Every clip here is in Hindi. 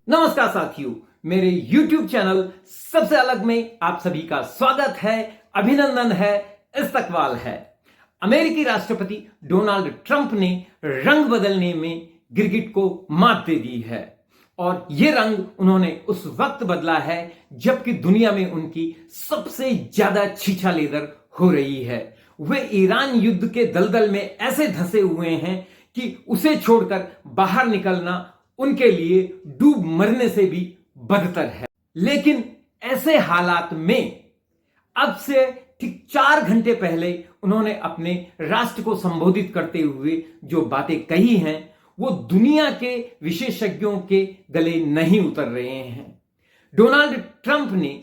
नमस्कार साथियों, मेरे YouTube चैनल सबसे अलग में आप सभी का स्वागत है, अभिनंदन है, इस्तकबाल है। अमेरिकी राष्ट्रपति डोनाल्ड ट्रंप ने रंग बदलने में गिरगिट को मात दे दी है और यह रंग उन्होंने उस वक्त बदला है जबकि दुनिया में उनकी सबसे ज्यादा छीछालेदर हो रही है। वे ईरान युद्ध के दलदल में ऐसे धंसे हुए हैं कि उसे छोड़कर बाहर निकलना उनके लिए डूब मरने से भी बदतर है। लेकिन ऐसे हालात में अब से ठीक 4 घंटे पहले उन्होंने अपने राष्ट्र को संबोधित करते हुए जो बातें कही हैं वो दुनिया के विशेषज्ञों के गले नहीं उतर रहे हैं। डोनाल्ड ट्रंप ने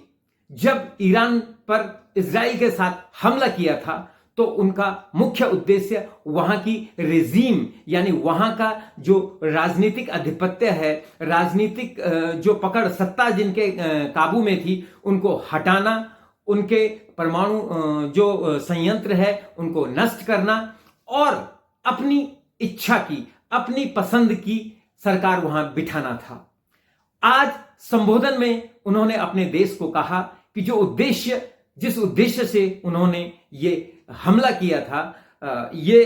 जब ईरान पर इजराइल के साथ हमला किया था तो उनका मुख्य उद्देश्य वहां की रेजीम यानी वहां का जो राजनीतिक आधिपत्य है, राजनीतिक जो पकड़ सत्ता जिनके काबू में थी उनको हटाना, उनके परमाणु जो संयंत्र है उनको नष्ट करना और अपनी इच्छा की, अपनी पसंद की सरकार वहां बिठाना था। आज संबोधन में उन्होंने अपने देश को कहा कि जिस उद्देश्य से उन्होंने ये हमला किया था, ये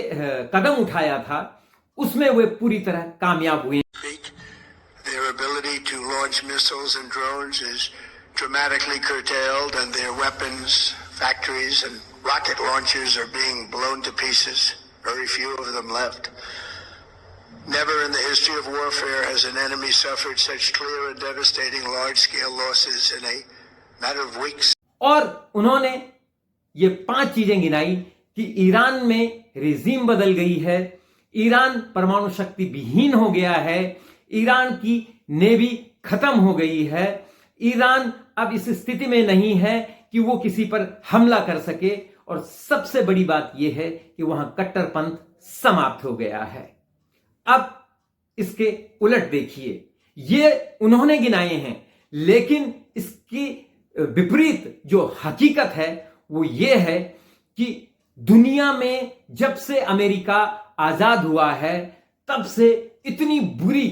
कदम उठाया था, उसमें वे पूरी तरह कामयाब हुए। Their ability to launch missiles and drones is dramatically curtailed, and their weapons factories and rocket launchers are being blown to pieces. Very few of them left. Never in the history of warfare has an enemy suffered such clear and devastating large-scale losses in a matter of weeks. और उन्होंने ये 5 चीजें गिनाई कि ईरान में रेजीम बदल गई है, ईरान परमाणु शक्ति विहीन हो गया है, ईरान की नेवी खत्म हो गई है, ईरान अब इस स्थिति में नहीं है कि वो किसी पर हमला कर सके और सबसे बड़ी बात यह है कि वहां कट्टरपंथ समाप्त हो गया है। अब इसके उलट देखिए, ये उन्होंने गिनाए हैं, लेकिन इसकी विपरीत जो हकीकत है वो ये है कि दुनिया में जब से अमेरिका आजाद हुआ है तब से इतनी बुरी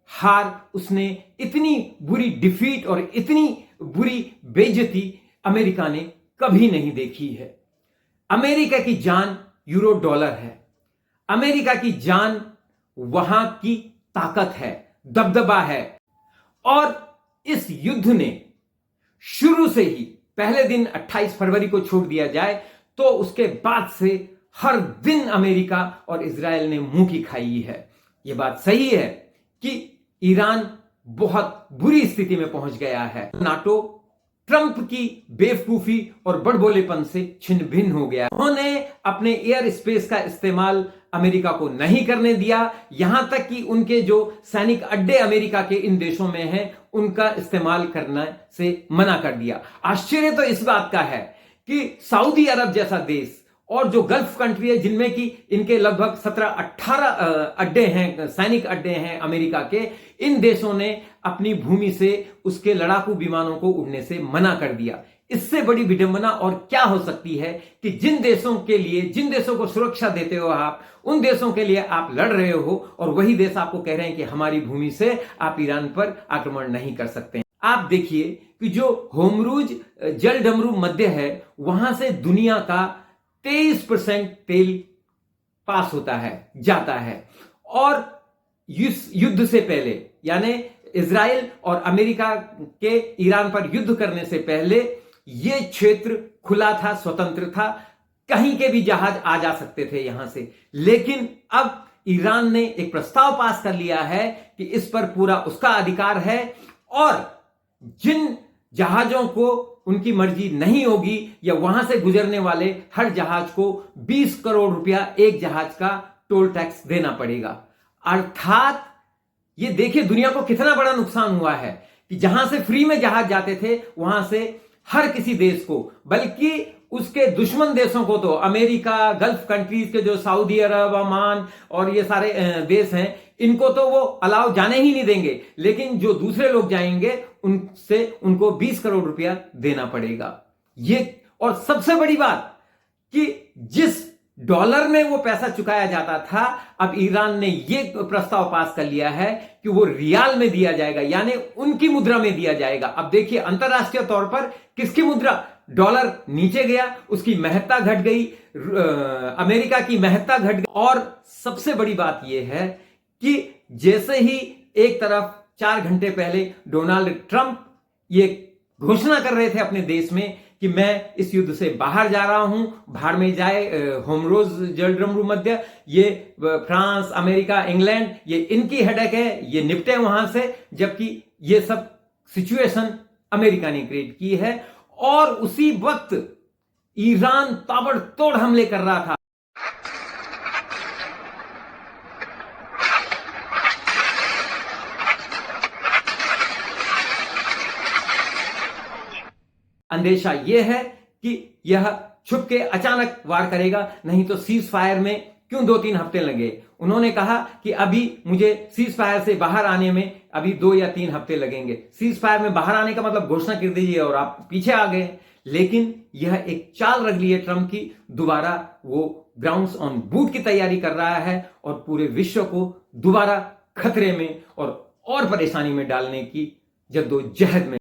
हार उसने, इतनी बुरी डिफीट और इतनी बुरी बेइज्जती अमेरिका ने कभी नहीं देखी है। अमेरिका की जान यूरो डॉलर है, अमेरिका की जान वहां की ताकत है, दबदबा है। और इस युद्ध ने शुरू से ही पहले दिन 28 फरवरी को छोड़ दिया जाए तो उसके बाद से हर दिन अमेरिका और इजराइल ने मुंह की खाई है। यह बात सही है कि ईरान बहुत बुरी स्थिति में पहुंच गया है। नाटो ट्रंप की बेवकूफी और बड़बोलेपन से छिन्न भिन्न हो गया। उन्होंने अपने एयर स्पेस का इस्तेमाल अमेरिका को नहीं करने दिया, यहां तक कि उनके जो सैनिक अड्डे अमेरिका के इन देशों में हैं उनका इस्तेमाल करने से मना कर दिया। आश्चर्य तो इस बात का है कि सऊदी अरब जैसा देश और जो गल्फ कंट्री है जिनमें कि इनके लगभग 17-18 अड्डे हैं, सैनिक अड्डे हैं अमेरिका के, इन देशों ने अपनी भूमि से उसके लड़ाकू विमानों को उड़ने से मना कर दिया। इससे बड़ी विडंबना और क्या हो सकती है कि जिन देशों को सुरक्षा देते हो आप, उन देशों के लिए आप लड़ रहे हो और वही देश आपको कह रहे हैं कि हमारी भूमि से आप ईरान पर आक्रमण नहीं कर सकते। आप देखिए कि जो होमरूज जलडमरू मध्य है वहां से दुनिया का 23% तेल पास होता है, जाता है। और युद्ध से पहले यानी इजराइल और अमेरिका के ईरान पर युद्ध करने से पहले यह क्षेत्र खुला था, स्वतंत्र था, कहीं के भी जहाज आ जा सकते थे यहां से। लेकिन अब ईरान ने एक प्रस्ताव पास कर लिया है कि इस पर पूरा उसका अधिकार है और जिन जहाजों को उनकी मर्जी नहीं होगी या वहां से गुजरने वाले हर जहाज को 20 करोड़ रुपया एक जहाज का टोल टैक्स देना पड़ेगा। अर्थात ये देखिए दुनिया को कितना बड़ा नुकसान हुआ है कि जहां से फ्री में जहाज जाते थे वहां से हर किसी देश को, बल्कि उसके दुश्मन देशों को, तो अमेरिका, गल्फ कंट्रीज के जो सऊदी अरब, ओमान और ये सारे देश हैं, इनको तो वो अलाउ जाने ही नहीं देंगे, लेकिन जो दूसरे लोग जाएंगे उनको 20 करोड़ रुपया देना पड़ेगा। ये और सबसे बड़ी बात कि जिस डॉलर में वो पैसा चुकाया जाता था, अब ईरान ने ये प्रस्ताव पास कर लिया है कि वो रियाल में दिया जाएगा, यानी उनकी मुद्रा में दिया जाएगा। अब देखिए अंतरराष्ट्रीय तौर पर किसकी मुद्रा, डॉलर नीचे गया, उसकी महत्ता घट गई, अमेरिका की महत्ता घट गई। और सबसे बड़ी बात यह है कि जैसे ही एक तरफ 4 घंटे पहले डोनाल्ड ट्रंप ये घोषणा कर रहे थे अपने देश में कि मैं इस युद्ध से बाहर जा रहा हूं, भाड़ में जाए होमरोज जलड्रमरू मध्य, ये फ्रांस, अमेरिका, इंग्लैंड, ये इनकी हेडेक है, ये निपटे वहां से, जबकि ये सब सिचुएशन अमेरिका ने क्रिएट की है। और उसी वक्त ईरान ताबड़तोड़ हमले कर रहा था। अंदेशा यह है कि यह छुप के अचानक वार करेगा, नहीं तो सीज फायर में क्यों 2-3 हफ्ते लगे। उन्होंने कहा कि अभी मुझे सीज फायर से बाहर आने में अभी 2 या 3 हफ्ते लगेंगे। सीज फायर में बाहर आने का मतलब घोषणा कर दीजिए और आप पीछे आ गए। लेकिन यह एक चाल रख ली है ट्रंप की, दोबारा वो ग्राउंड्स ऑन बूट की तैयारी कर रहा है और पूरे विश्व को दोबारा खतरे में और परेशानी में डालने की जद्दोजहद में